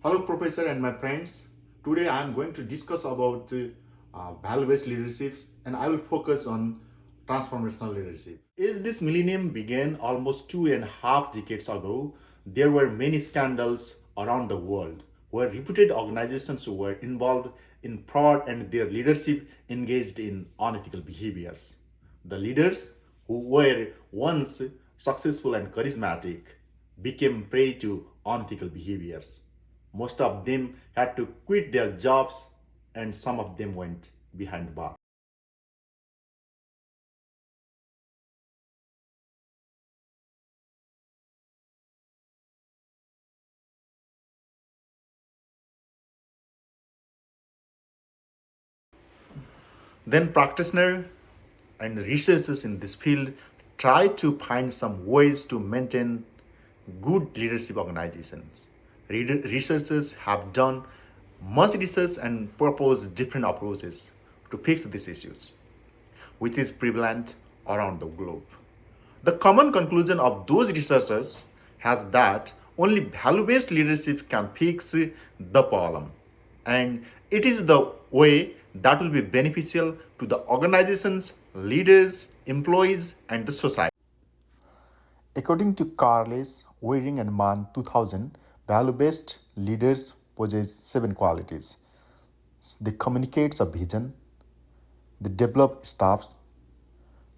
Hello, Professor and my friends. Today I am going to discuss about value-based leaderships, and I will focus on transformational leadership. As this millennium began almost 2.5 decades ago, there were many scandals around the world where reputed organizations were involved in fraud and their leadership engaged in unethical behaviors. The leaders who were once successful and charismatic became prey to unethical behaviors. Most of them had to quit their jobs, and some of them went behind the bar. Then practitioners and researchers in this field try to find some ways to maintain good leadership organizations. Researchers have done much research and proposed different approaches to fix these issues, which is prevalent around the globe. The common conclusion of those researchers has that only value-based leadership can fix the problem, and it is the way that will be beneficial to the organizations, leaders, employees, and the society. According to Carles, Waring and Mann 2000, value-based leaders possess 7 qualities. They communicate a vision, they develop staffs,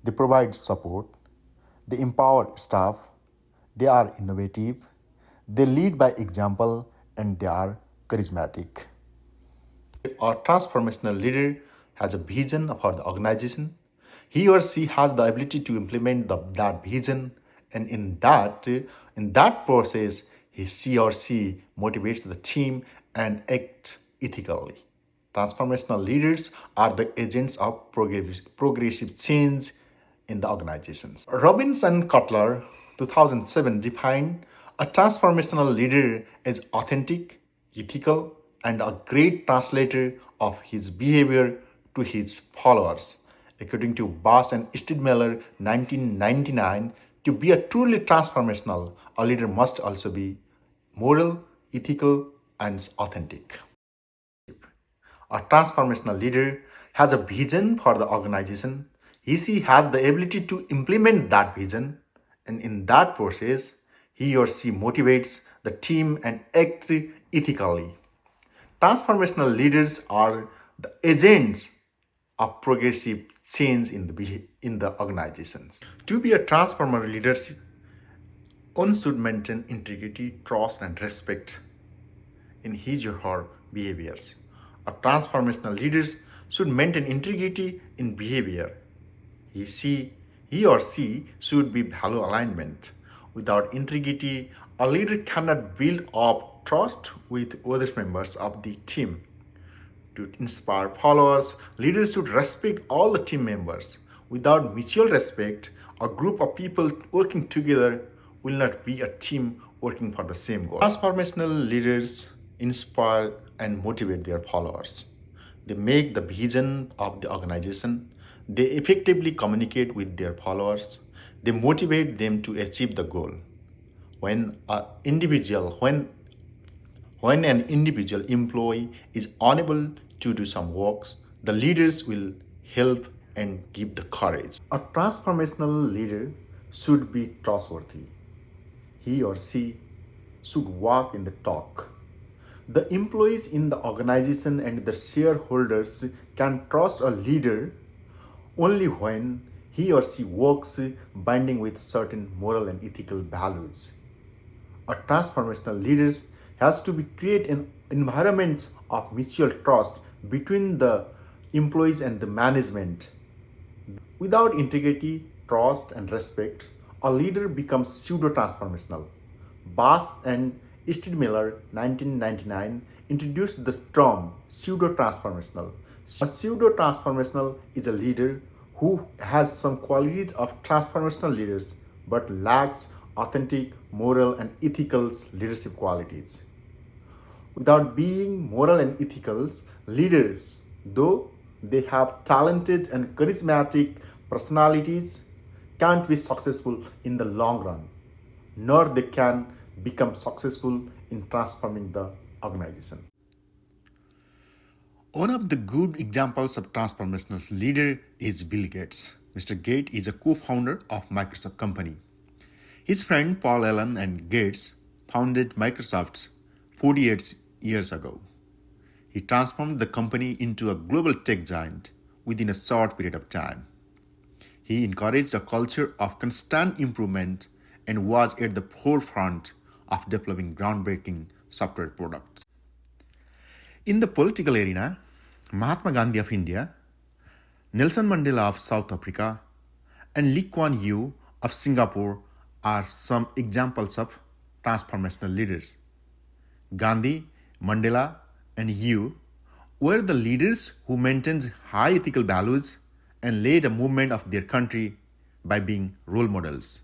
they provide support, they empower staff, they are innovative, they lead by example, and they are charismatic. A transformational leader has a vision for the organization. He or she has the ability to implement that vision, and in that process, she or she motivates the team and acts ethically. Transformational leaders are the agents of progressive change in the organizations. Robbins and Cutler, 2007, defined a transformational leader as authentic, ethical, and a great translator of his behavior to his followers. According to Bass and Stidmiller, 1999, to be a truly transformational, a leader must also be moral, ethical, and authentic. A transformational leader has a vision for the organization. He has the ability to implement that vision, and in that process, he or she motivates the team and acts ethically. Transformational leaders are the agents of progressive change in the organizations. To be a transformational leadership, one should maintain integrity, trust, and respect in his or her behaviors. A transformational leader should maintain integrity in behavior. He or she should be value alignment. Without integrity, a leader cannot build up trust with other members of the team. To inspire followers, leaders should respect all the team members. Without mutual respect, a group of people working together will not be a team working for the same goal. Transformational leaders inspire and motivate their followers. They make the vision of the organization. They effectively communicate with their followers. They motivate them to achieve the goal. When an individual, when an individual employee is unable to do some works, the leaders will help and give the courage. A transformational leader should be trustworthy. He or she should walk in the talk. The employees in the organization and the shareholders can trust a leader only when he or she works binding with certain moral and ethical values. A transformational leader has to be create an environment of mutual trust between the employees and the management. Without integrity, trust, and respect, a leader becomes pseudo-transformational. Bass and Stidmiller, 1999, introduced the term pseudo-transformational. A pseudo-transformational is a leader who has some qualities of transformational leaders but lacks authentic, moral, and ethical leadership qualities. Without being moral and ethical leaders, though they have talented and charismatic personalities, can't be successful in the long run, nor they can become successful in transforming the organization. One of the good examples of transformational leader is Bill Gates. Mr. Gates is a co-founder of Microsoft company. His friend Paul Allen and Gates founded Microsoft 48 years ago. He transformed the company into a global tech giant within a short period of time. He encouraged a culture of constant improvement and was at the forefront of developing groundbreaking software products. In the political arena, Mahatma Gandhi of India, Nelson Mandela of South Africa, and Lee Kuan Yew of Singapore are some examples of transformational leaders. Gandhi, Mandela, and Yew were the leaders who maintained high ethical values and led a movement of their country by being role models.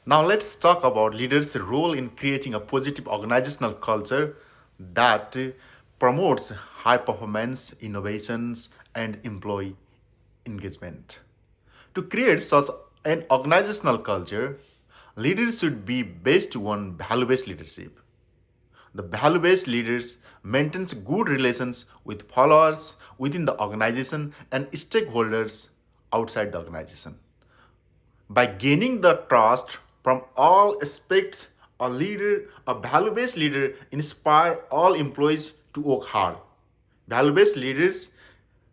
Now let's talk about leaders' role in creating a positive organizational culture that promotes high performance, innovations, and employee engagement. To create such an organizational culture, leaders should be based on value-based leadership. The value-based leaders maintains good relations with followers within the organization and stakeholders outside the organization. By gaining the trust from all aspects, a value-based leader inspire all employees to work hard. Value-based leaders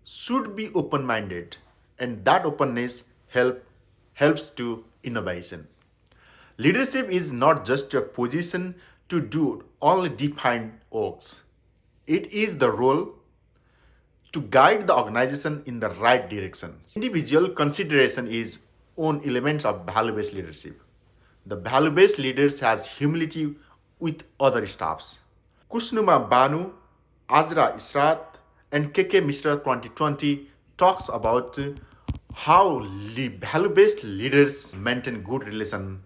should be open-minded, and that openness helps to innovation. Leadership is not just a position to do only defined works. It is the role to guide the organization in the right direction. Individual consideration is own elements of value-based leadership. The value-based leaders has humility with other staffs. Kusnuma Banu, Azra Israt, and KK Mishra 2020 talks about how value-based leaders maintain good relation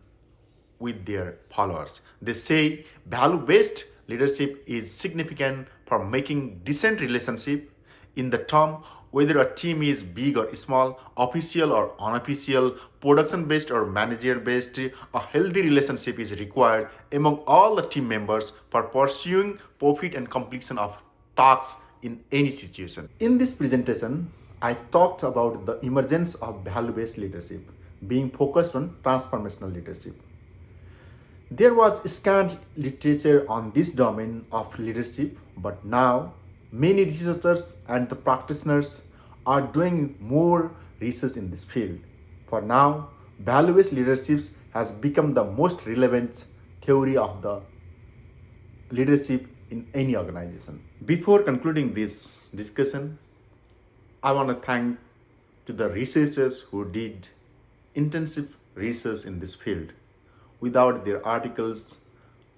with their followers. They say value-based leadership is significant for making decent relationship in the term whether a team is big or small, official or unofficial, production-based or manager-based, a healthy relationship is required among all the team members for pursuing profit and completion of tasks in any situation. In this presentation, I talked about the emergence of value-based leadership being focused on transformational leadership. There was scant literature on this domain of leadership, but now many researchers and the practitioners are doing more research in this field. For now, value-based leadership has become the most relevant theory of the leadership in any organization. Before concluding this discussion, I want to thank to the researchers who did intensive research in this field. Without their articles,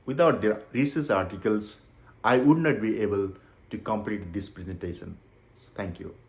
without their research articles, I would not be able to complete this presentation. Thank you.